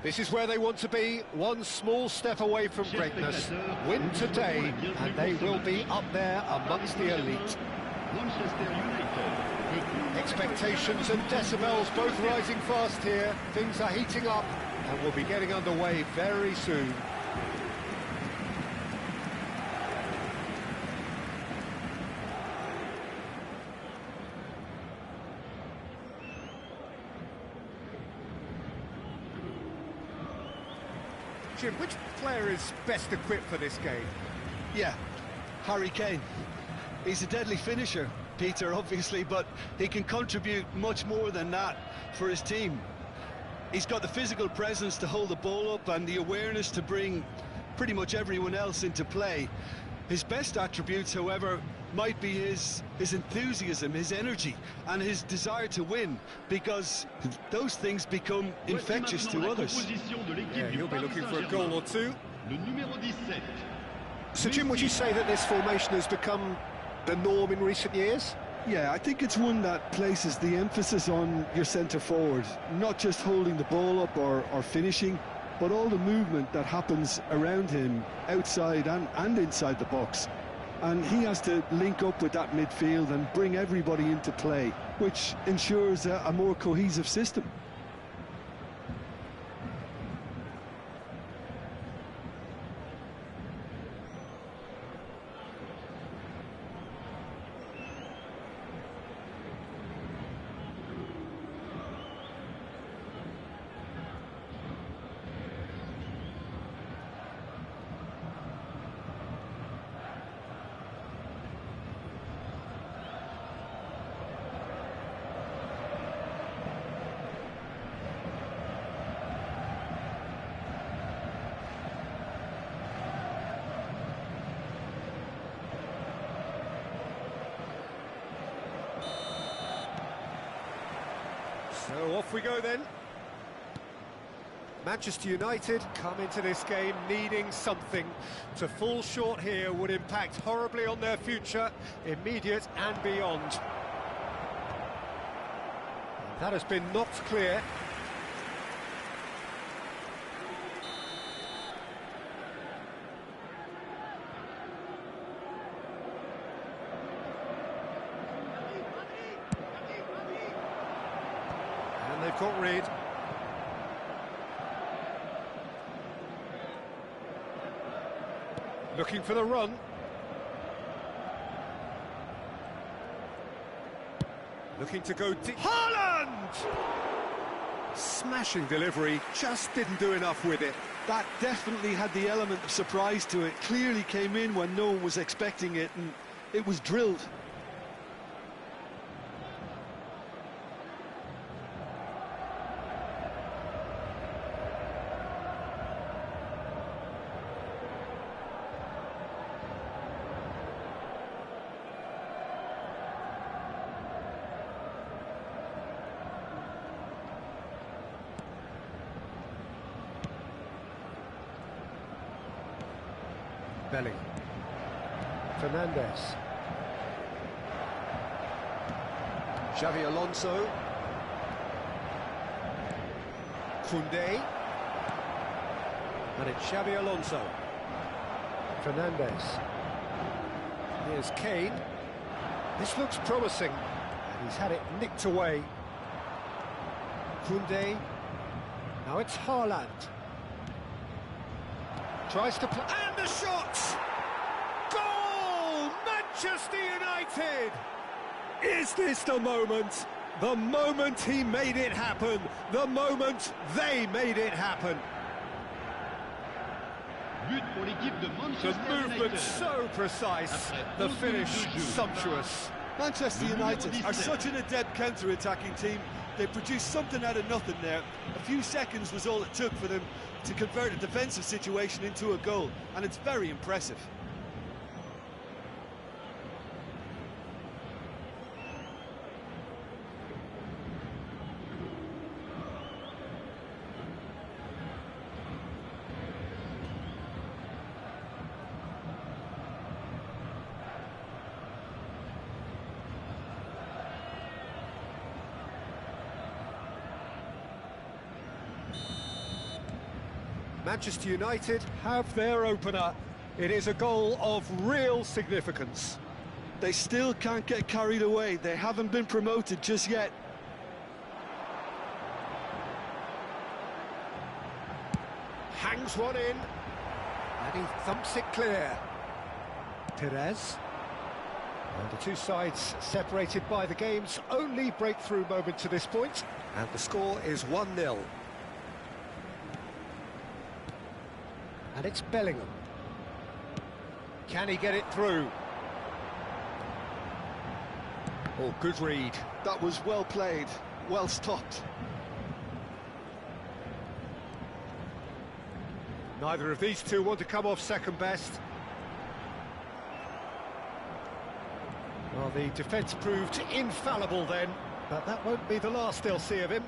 This is where they want to be, one small step away from greatness. Win today, and they will be up there amongst the elite. Expectations and decibels both rising fast here. Things are heating up, and we'll be getting underway very soon. Jim, which player is best equipped for this game? Yeah, Harry Kane. He's a deadly finisher, Peter, obviously, but he can contribute much more than that for his team. He's got the physical presence to hold the ball up and the awareness to bring pretty much everyone else into play. His best attributes, however, might be his enthusiasm, his energy, and his desire to win, because those things become infectious to others. Yeah, he'll be looking for a goal or two. So, Jim, would you say that this formation has become the norm in recent years? Yeah, I think it's one that places the emphasis on your centre-forward, not just holding the ball up or finishing, but all the movement that happens around him, outside and inside the box. And he has to link up with that midfield and bring everybody into play, which ensures a more cohesive system. So off we go then. Manchester United come into this game needing something. To fall short here would impact horribly on their future, immediate and beyond. And that has been knocked clear. And they've got rid. Looking for the run. Looking to go deep. Haaland! Smashing delivery, just didn't do enough with it. That definitely had the element of surprise to it. Clearly came in when no one was expecting it, and it was drilled. Belling. Fernandez. Xavi Alonso. Koundé. And it's Xavi Alonso. Fernandez. Here's Kane. This looks promising. And he's had it nicked away. Koundé. Now it's Haaland. Tries to play, and the shot! Goal! Manchester United! Is this the moment? The moment he made it happen. The moment they made it happen. The movement so precise, the finish sumptuous. Manchester United are such an adept counter-attacking team. They produced something out of nothing there. A few seconds was all it took for them to convert a defensive situation into a goal, and it's very impressive. Manchester United have their opener. It is a goal of real significance. They still can't get carried away. They haven't been promoted just yet. Hangs one in, and he thumps it clear. Perez. And the two sides separated by the game's only breakthrough moment to this point. And the score is 1-0. And it's Bellingham. Can he get it through? Oh, good read. That was well played, well stopped. Neither of these two want to come off second best. Well, the defence proved infallible then, but that won't be the last they'll see of him.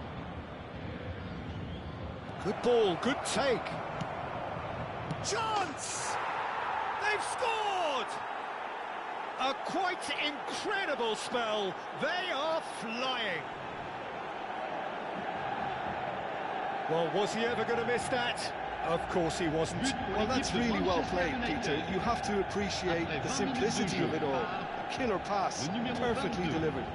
Good ball, good take. Chance! They've scored! A quite incredible spell. They are flying. Well, was he ever going to miss that? Of course he wasn't. Well, that's really well played, Peter. You have to appreciate the simplicity of it all. A killer pass, perfectly delivered.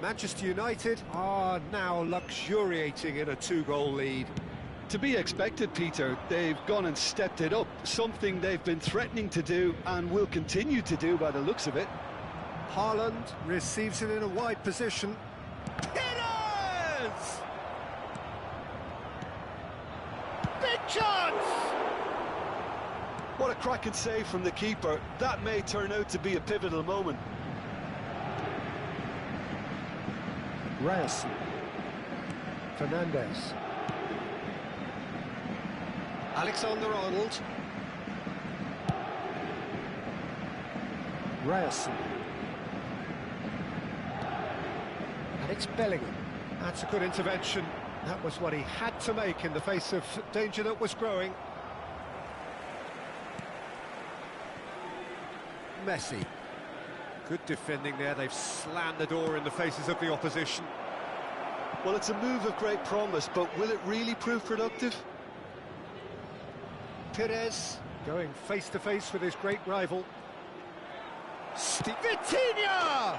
Manchester United are now luxuriating in a two-goal lead. To be expected, Peter. They've gone and stepped it up, something they've been threatening to do and will continue to do by the looks of it. Haaland receives it in a wide position. Hitters! Big chance! What a cracking save from the keeper. That may turn out to be a pivotal moment. Reyes. Fernandez. Alexander-Arnold. Reyes. And it's Bellingham. That's a good intervention. That was what he had to make in the face of danger that was growing. Messi. Good defending there. They've slammed the door in the faces of the opposition. Well, it's a move of great promise, but will it really prove productive? Perez going face-to-face with his great rival. Vitinha!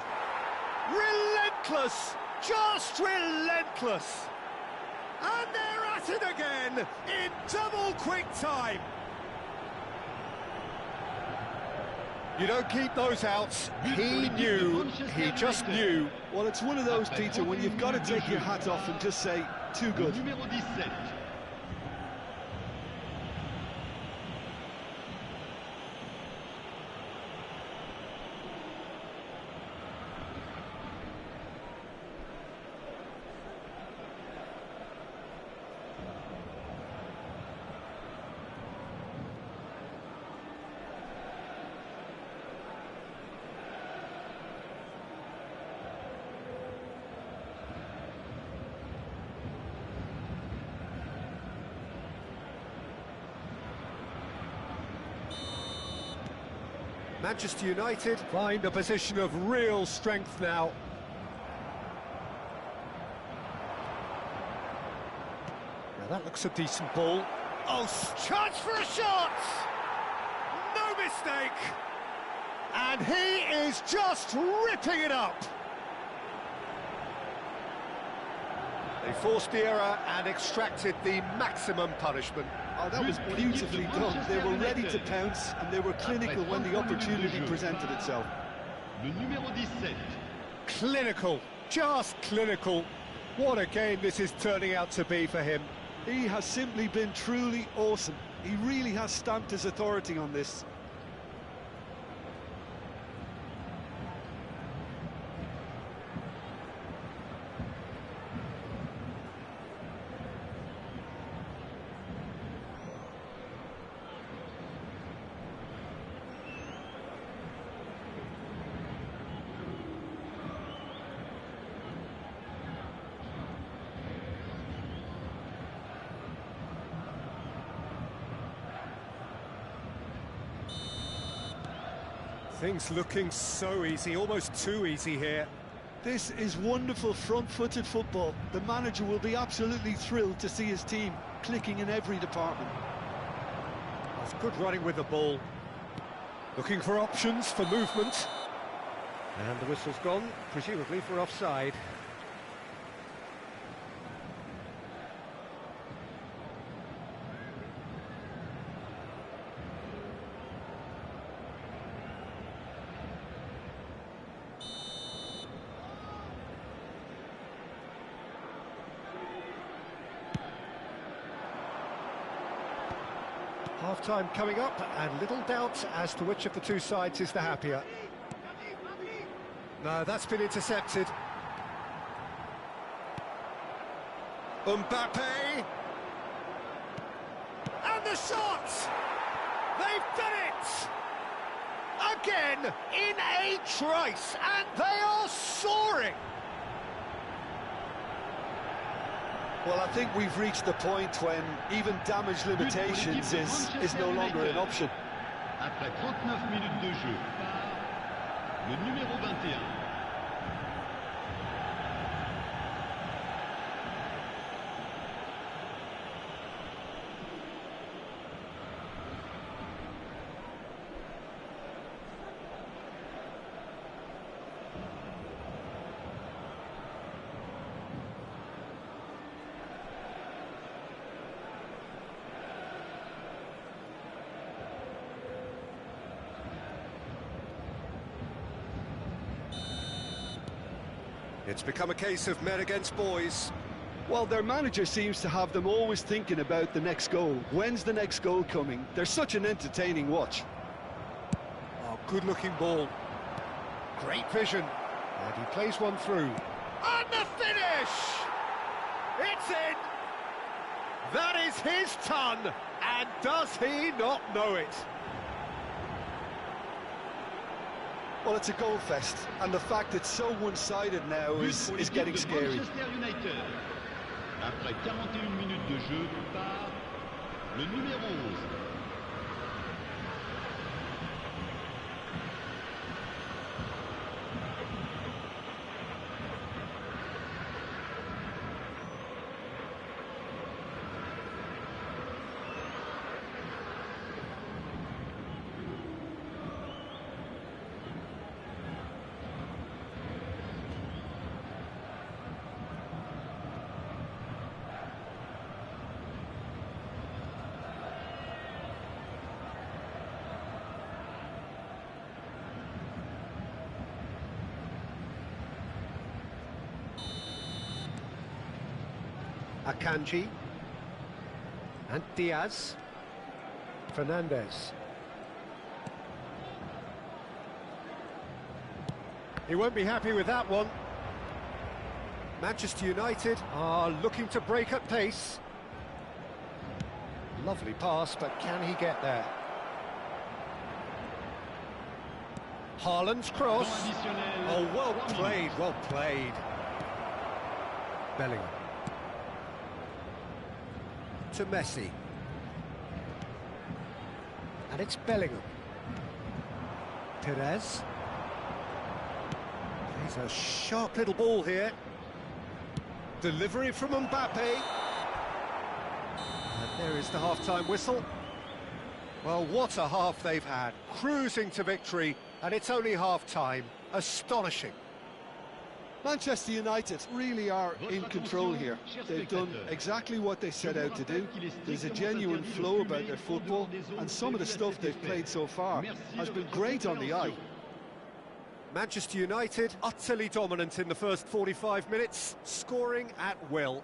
Relentless! Just relentless! And they're at it again in double quick time. You don't keep those outs. He knew, he just knew. Well, it's one of those, Peter, when you've got to take your hat off and just say, too good. Manchester United find a position of real strength now. Now that looks a decent ball. Oh, chance for a shot! No mistake! And he is just ripping it up! They forced the error and extracted the maximum punishment. Oh, that was beautifully done. They were ready to pounce and they were clinical when the opportunity presented itself. Clinical, just clinical. What a game this is turning out to be for him. He has simply been truly awesome. He really has stamped his authority on this. Things looking so easy, almost too easy here. This is wonderful front-footed football. The manager will be absolutely thrilled to see his team clicking in every department. That's good running with the ball. Looking for options for movement. And the whistle's gone, presumably for offside. Half-time coming up, and little doubt as to which of the two sides is the happier. No, that's been intercepted. Mbappe! And the shot! They've done it! Again, in a trice, and they are soaring! Well, I think we've reached the point when even damage limitations is no longer an option. Après 39 minutes de jeu, le numéro 21. It's become a case of men against boys. Well, their manager seems to have them always thinking about the next goal. When's the next goal coming? They're such an entertaining watch. Oh, good-looking ball. Great vision. And he plays one through. And the finish! It's in! That is his ton! And does he not know it? Well, it's a goal fest, and the fact it's so one-sided now is getting scary. Après 41 minutes de jeu, par le numéro 11. Akanji. And Diaz. Fernandez. He won't be happy with that one. Manchester United are looking to break at pace. Lovely pass, but can he get there? Haaland's cross. Oh, well played, well played. Bellingham. To Messi. And it's Bellingham. Perez. He's a sharp little ball here. Delivery from Mbappe. And there is the half-time whistle. Well, what a half they've had. Cruising to victory, and it's only half-time. Astonishing. Manchester United really are in control here. They've done exactly what they set out to do. There's a genuine flow about their football, and some of the stuff they've played so far has been great on the eye. Manchester United utterly dominant in the first 45 minutes, scoring at will.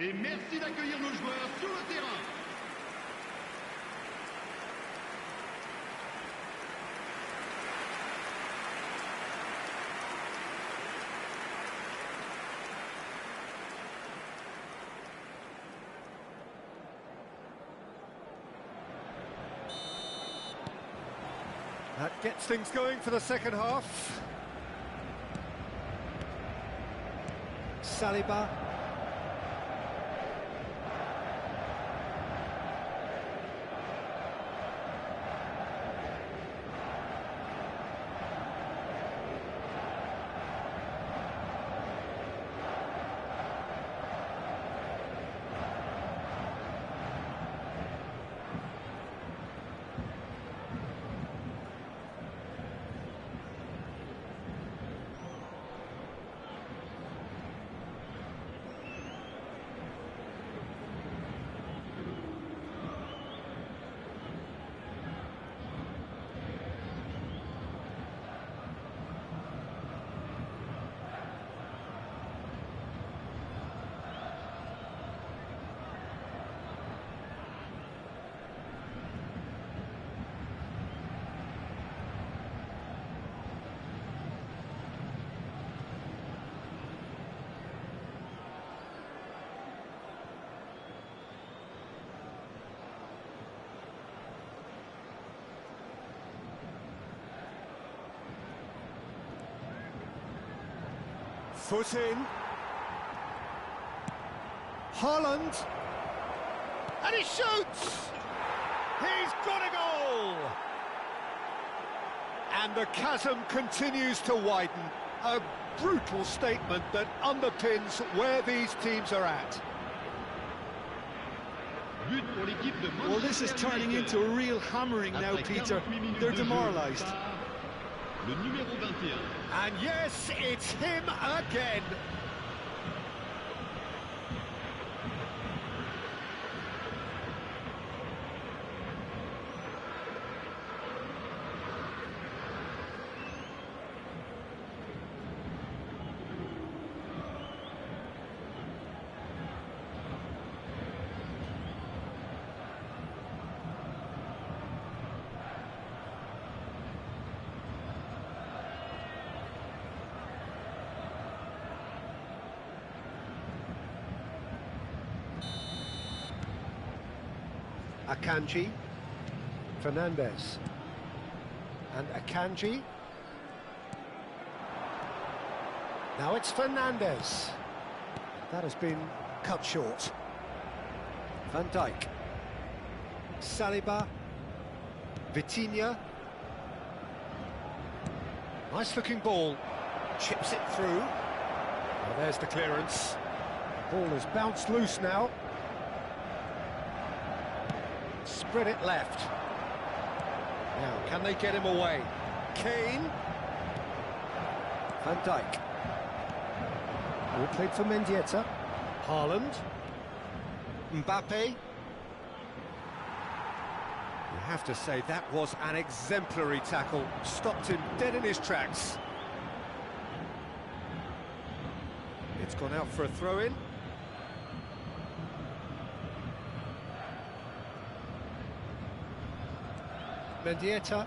Et merci d'accueillir nos joueurs sur le terrain. That gets things going for the second half. Saliba. Foot in. Haaland. And he shoots! He's got a goal! And the chasm continues to widen. A brutal statement that underpins where these teams are at. Well, this is turning into a real hammering now, Peter. They're demoralised. Le numéro 21. And yes, it's him again. Akanji, Fernandez, and Akanji. Now it's Fernandez. That has been cut short. Van Dijk, Saliba, Vitinha. Nice looking ball, chips it through. Well, there's the clearance. The ball has bounced loose now. Spread it left. Now, can they get him away? Kane. Van Dijk. All played for Mendieta. Haaland. Mbappe. You have to say that was an exemplary tackle. Stopped him dead in his tracks. It's gone out for a throw-in. Mendieta.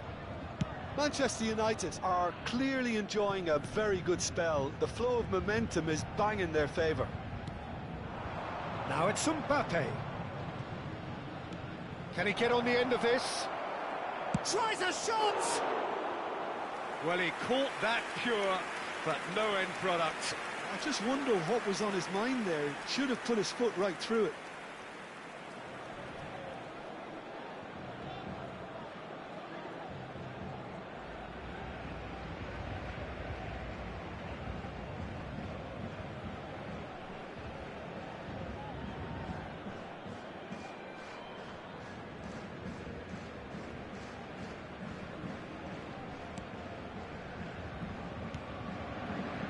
Manchester United are clearly enjoying a very good spell. The flow of momentum is banging their favour. Now it's Mbappe. Can he get on the end of this? Tries a shot! Well, he caught that pure, but no end product. I just wonder what was on his mind there. Should have put his foot right through it.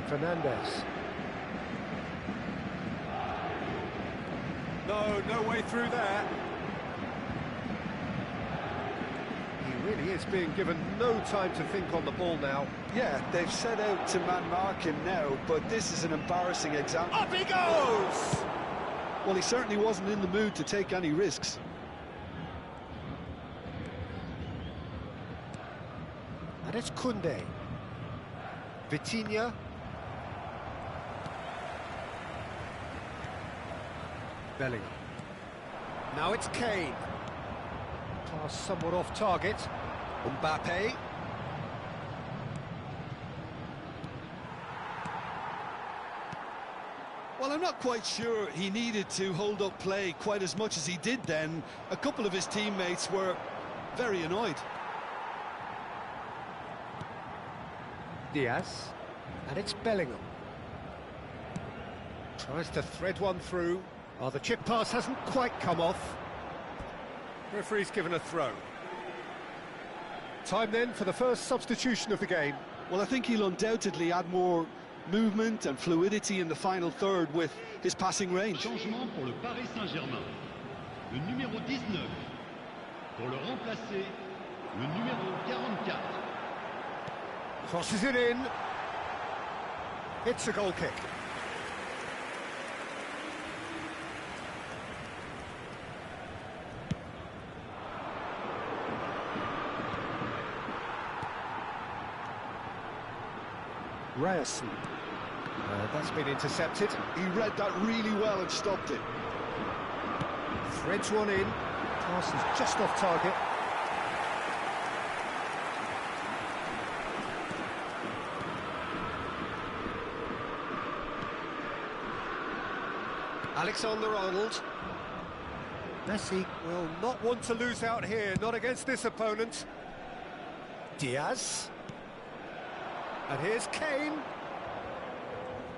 Fernandez. No way through there. He really is being given no time to think on the ball now. Yeah, they've set out to man-mark him now, but this is an embarrassing example. Up he goes! Well, he certainly wasn't in the mood to take any risks. And it's Koundé. Vitinha. Bellingham. Now it's Kane. Pass somewhat off target. Mbappe. Well, I'm not quite sure he needed to hold up play quite as much as he did then. A couple of his teammates were very annoyed. Diaz. And it's Bellingham. Tries to thread one through. Oh, the chip pass hasn't quite come off. Referee's given a throw. Time then for the first substitution of the game. Well, I think he'll undoubtedly add more movement and fluidity in the final third with his passing range. Changement pour le Paris Saint-Germain. Le numéro 19. Pour le remplacer, le numéro 44. Crosses it in. It's a goal kick. Ryerson. That's been intercepted. He read that really well and stopped it. Threads one in. Pass is just off target. Alexander-Arnold. Messi will not want to lose out here, not against this opponent. Diaz. And here's Kane.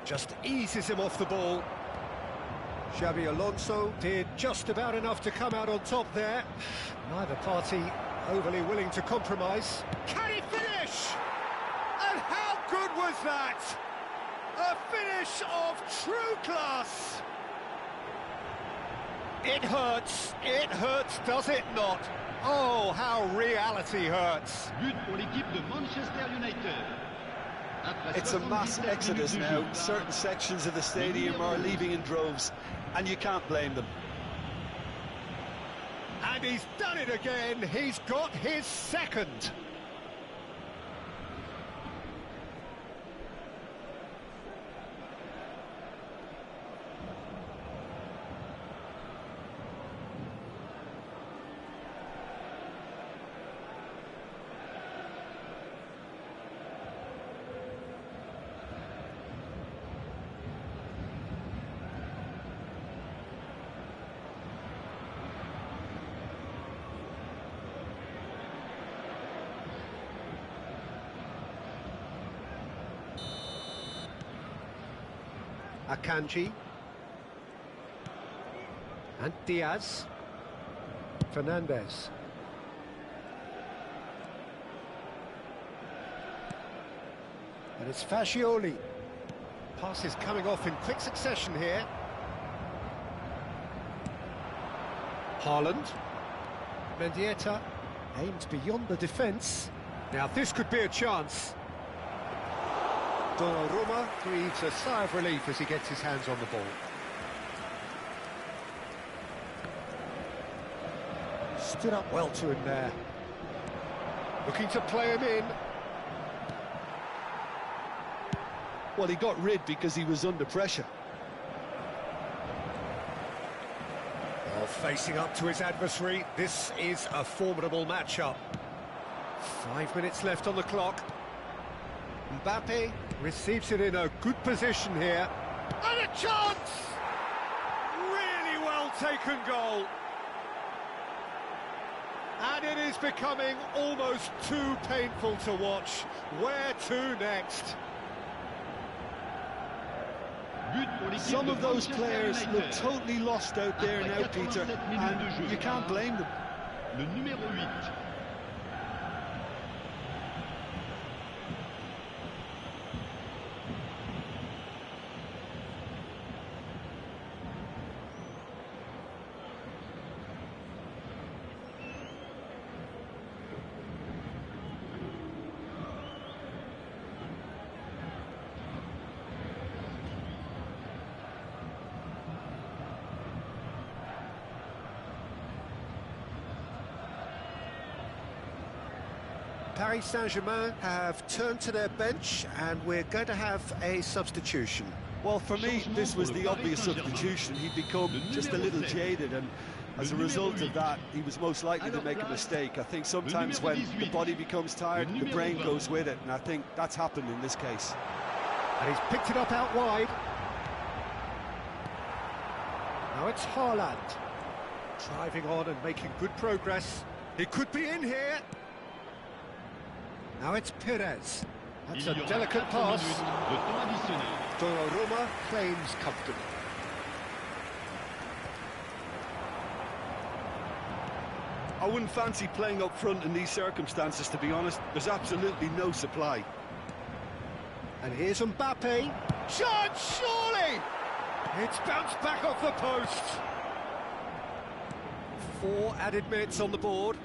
Just eases him off the ball. Xabi Alonso did just about enough to come out on top there. Neither party overly willing to compromise. Can he finish? And how good was that? A finish of true class. It hurts, does it not? Oh, how reality hurts. But pour l'équipe de Manchester United. It's a mass exodus now. Certain sections of the stadium are leaving in droves, and you can't blame them. And he's done it again. He's got his second. Akanji. And Diaz. Fernandez. And it's Fascioli. Passes coming off in quick succession here. Haaland. Mendieta aimed beyond the defence. Now this could be a chance. Donnarumma breathes a sigh of relief as he gets his hands on the ball. Stood up well to him there. Looking to play him in. Well, he got rid because he was under pressure. Well, facing up to his adversary, this is a formidable matchup. 5 minutes left on the clock. Mbappe receives it in a good position here. And a chance! Really well taken goal. And it is becoming almost too painful to watch. Where to next? Some of those players look totally lost out there now, Peter, and you can't blame them. Le numéro 8. Paris Saint-Germain have turned to their bench and we're going to have a substitution. Well, for me, this was the obvious substitution. He'd become just a little jaded, and as a result of that, he was most likely to make a mistake. I think sometimes when the body becomes tired, the brain goes with it, and I think that's happened in this case. And he's picked it up out wide. Now it's Haaland, driving on and making good progress. He could be in here. Now it's Perez. That's a delicate pass. Donnarumma claims comfortably. I wouldn't fancy playing up front in these circumstances, to be honest. There's absolutely no supply. And here's Mbappe. Shot, surely! It's bounced back off the post. 4 added minutes on the board.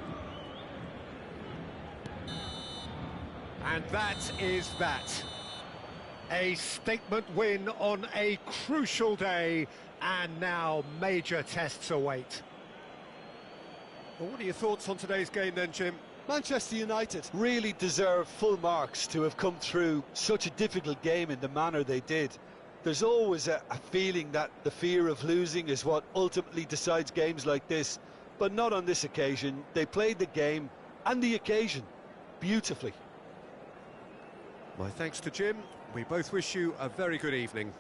And that is that. A statement win on a crucial day, and now major tests await. Well, what are your thoughts on today's game then, Jim? Manchester United really deserve full marks to have come through such a difficult game in the manner they did. There's always a feeling that the fear of losing is what ultimately decides games like this, but not on this occasion. They played the game and the occasion beautifully. My thanks to Jim. We both wish you a very good evening.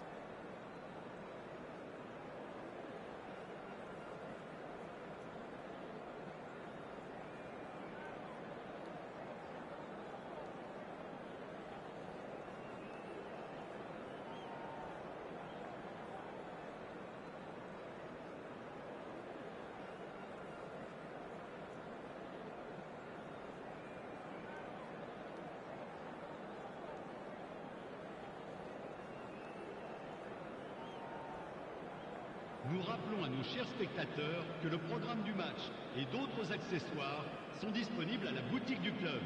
Nous rappelons à nos chers spectateurs que le programme du match et d'autres accessoires sont disponibles à la boutique du club.